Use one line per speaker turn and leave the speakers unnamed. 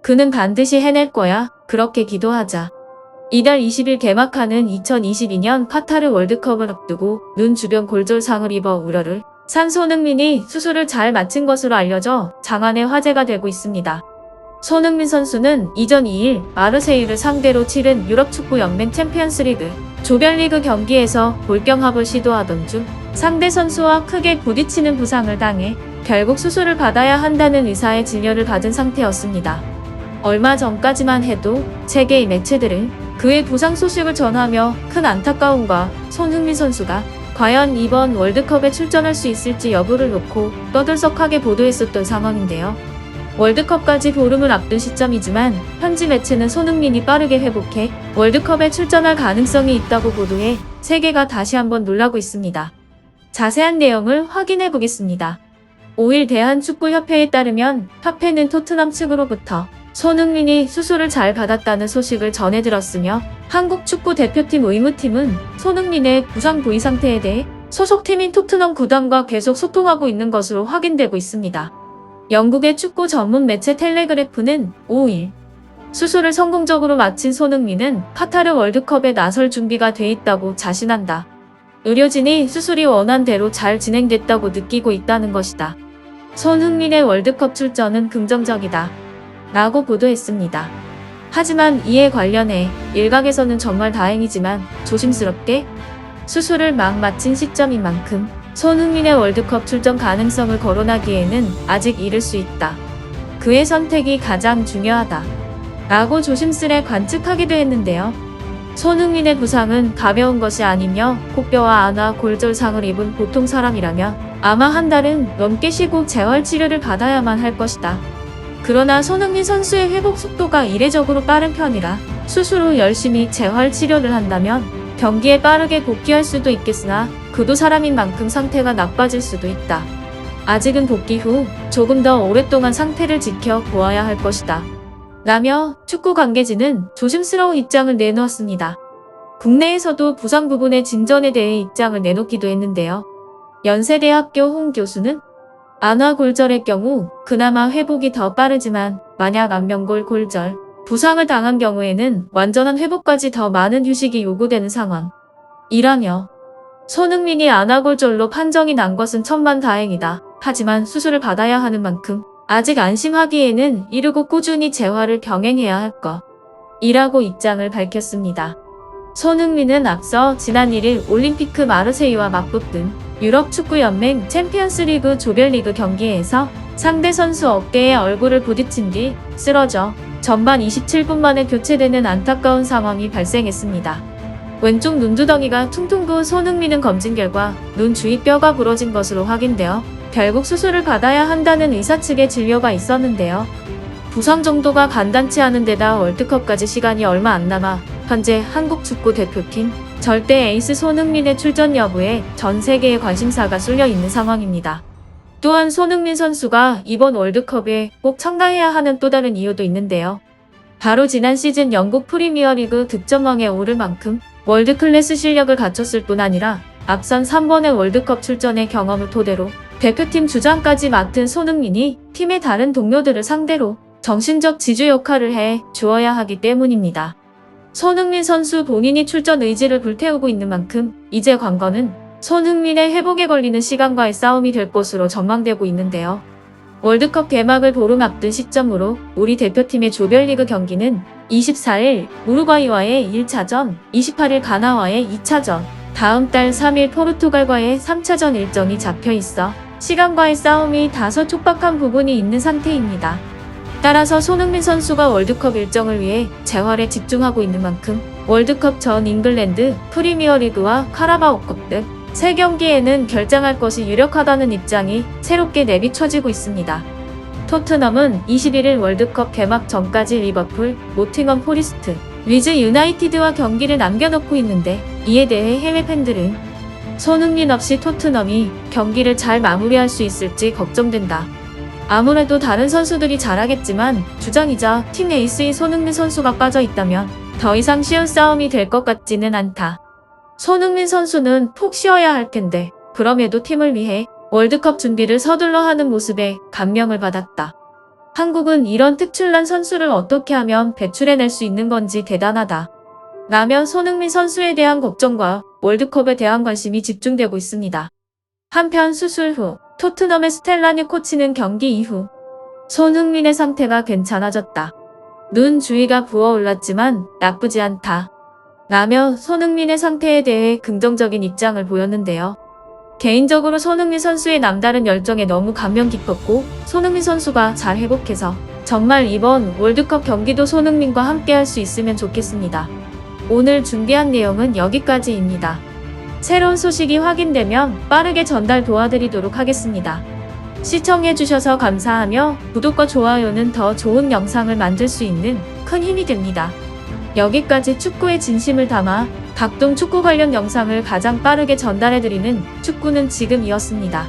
그는 반드시 해낼 거야. 그렇게 기도하자. 이달 20일 개막하는 2022년 카타르 월드컵을 앞두고 눈 주변 골절상을 입어 우려를 산 손흥민이 수술을 잘 마친 것으로 알려져 장안의 화제가 되고 있습니다. 손흥민 선수는 이전 2일 마르세유를 상대로 치른 유럽축구연맹 챔피언스리그 조별리그 경기에서 골경합을 시도하던 중 상대 선수와 크게 부딪히는 부상을 당해 결국 수술을 받아야 한다는 의사의 진료를 받은 상태였습니다. 얼마 전까지만 해도 세계의 매체들은 그의 부상 소식을 전하며 큰 안타까움과 손흥민 선수가 과연 이번 월드컵에 출전할 수 있을지 여부를 놓고 떠들썩하게 보도했었던 상황인데요. 월드컵까지 보름을 앞둔 시점이지만 현지 매체는 손흥민이 빠르게 회복해 월드컵에 출전할 가능성이 있다고 보도해 세계가 다시 한번 놀라고 있습니다. 자세한 내용을 확인해 보겠습니다. 5일 대한축구협회에 따르면 협회는 토트넘 측으로부터 손흥민이 수술을 잘 받았다는 소식을 전해 들었으며 한국 축구 대표팀 의무팀은 손흥민의 부상 부위 상태에 대해 소속팀인 토트넘 구단과 계속 소통하고 있는 것으로 확인되고 있습니다. 영국의 축구 전문 매체 텔레그래프는 5일 수술을 성공적으로 마친 손흥민은 카타르 월드컵에 나설 준비가 돼 있다고 자신한다. 의료진이 수술이 원한대로 잘 진행됐다고 느끼고 있다는 것이다. 손흥민의 월드컵 출전은 긍정적이다. 라고 보도했습니다. 하지만 이에 관련해 일각에서는 정말 다행이지만 조심스럽게 수술을 막 마친 시점인 만큼 손흥민의 월드컵 출전 가능성을 거론하기에는 아직 이를 수 있다. 그의 선택이 가장 중요하다. 라고 조심스레 관측하기도 했는데요. 손흥민의 부상은 가벼운 것이 아니며 코뼈와 안아 골절상을 입은 보통 사람이라면 아마 한 달은 넘게 쉬고 재활치료를 받아야만 할 것이다. 그러나 손흥민 선수의 회복 속도가 이례적으로 빠른 편이라 수술 후 열심히 재활치료를 한다면 경기에 빠르게 복귀할 수도 있겠으나 그도 사람인 만큼 상태가 나빠질 수도 있다. 아직은 복귀 후 조금 더 오랫동안 상태를 지켜보아야 할 것이다. 라며 축구 관계진은 조심스러운 입장을 내놓았습니다. 국내에서도 부상 부분의 진전에 대해 입장을 내놓기도 했는데요. 연세대학교 홍 교수는 안화 골절의 경우 그나마 회복이 더 빠르지만 만약 안면골 골절, 부상을 당한 경우에는 완전한 회복까지 더 많은 휴식이 요구되는 상황이라며 손흥민이 안화골절로 판정이 난 것은 천만다행이다. 하지만 수술을 받아야 하는 만큼 아직 안심하기에는 이르고 꾸준히 재활을 병행해야 할 것이라고 입장을 밝혔습니다. 손흥민은 앞서 지난 1일 올림피크 마르세유와 맞붙은 유럽축구연맹 챔피언스리그 조별리그 경기에서 상대 선수 어깨에 얼굴을 부딪힌 뒤 쓰러져 전반 27분 만에 교체되는 안타까운 상황이 발생했습니다. 왼쪽 눈두덩이가 퉁퉁 부은 손흥민은 검진 결과 눈 주위 뼈가 부러진 것으로 확인되어 결국 수술을 받아야 한다는 의사 측의 진료가 있었는데요. 부상 정도가 간단치 않은 데다 월드컵까지 시간이 얼마 안 남아 현재 한국 축구 대표팀 절대 에이스 손흥민의 출전 여부에 전 세계의 관심사가 쏠려 있는 상황입니다. 또한 손흥민 선수가 이번 월드컵에 꼭 참가해야 하는 또 다른 이유도 있는데요. 바로 지난 시즌 영국 프리미어리그 득점왕에 오를 만큼 월드클래스 실력을 갖췄을 뿐 아니라 앞선 3번의 월드컵 출전의 경험을 토대로 대표팀 주장까지 맡은 손흥민이 팀의 다른 동료들을 상대로 정신적 지주 역할을 해 주어야 하기 때문입니다. 손흥민 선수 본인이 출전 의지를 불태우고 있는 만큼 이제 관건은 손흥민의 회복에 걸리는 시간과의 싸움이 될 것으로 전망되고 있는데요. 월드컵 개막을 보름 앞둔 시점으로 우리 대표팀의 조별리그 경기는 24일 우루과이와의 1차전, 28일 가나와의 2차전, 다음 달 3일 포르투갈과의 3차전 일정이 잡혀 있어 시간과의 싸움이 다소 촉박한 부분이 있는 상태입니다. 따라서 손흥민 선수가 월드컵 일정을 위해 재활에 집중하고 있는 만큼 월드컵 전 잉글랜드 프리미어리그와 카라바오컵 등 3경기에는 결장할 것이 유력하다는 입장이 새롭게 내비쳐지고 있습니다. 토트넘은 21일 월드컵 개막 전까지 리버풀, 노팅엄 포리스트, 리즈 유나이티드와 경기를 남겨놓고 있는데 이에 대해 해외 팬들은 손흥민 없이 토트넘이 경기를 잘 마무리할 수 있을지 걱정된다. 아무래도 다른 선수들이 잘하겠지만 주장이자 팀 에이스인 손흥민 선수가 빠져있다면 더 이상 쉬운 싸움이 될 것 같지는 않다. 손흥민 선수는 푹 쉬어야 할 텐데 그럼에도 팀을 위해 월드컵 준비를 서둘러 하는 모습에 감명을 받았다. 한국은 이런 특출난 선수를 어떻게 하면 배출해낼 수 있는 건지 대단하다. 라며 손흥민 선수에 대한 걱정과 월드컵에 대한 관심이 집중되고 있습니다. 한편 수술 후 토트넘의 스텔라니 코치는 경기 이후 손흥민의 상태가 괜찮아졌다. 눈 주위가 부어올랐지만 나쁘지 않다. 라며 손흥민의 상태에 대해 긍정적인 입장을 보였는데요. 개인적으로 손흥민 선수의 남다른 열정에 너무 감명 깊었고 손흥민 선수가 잘 회복해서 정말 이번 월드컵 경기도 손흥민과 함께 할 수 있으면 좋겠습니다. 오늘 준비한 내용은 여기까지입니다. 새로운 소식이 확인되면 빠르게 전달 도와드리도록 하겠습니다. 시청해주셔서 감사하며 구독과 좋아요는 더 좋은 영상을 만들 수 있는 큰 힘이 됩니다. 여기까지 축구의 진심을 담아 각종 축구 관련 영상을 가장 빠르게 전달해드리는 축구는 지금이었습니다.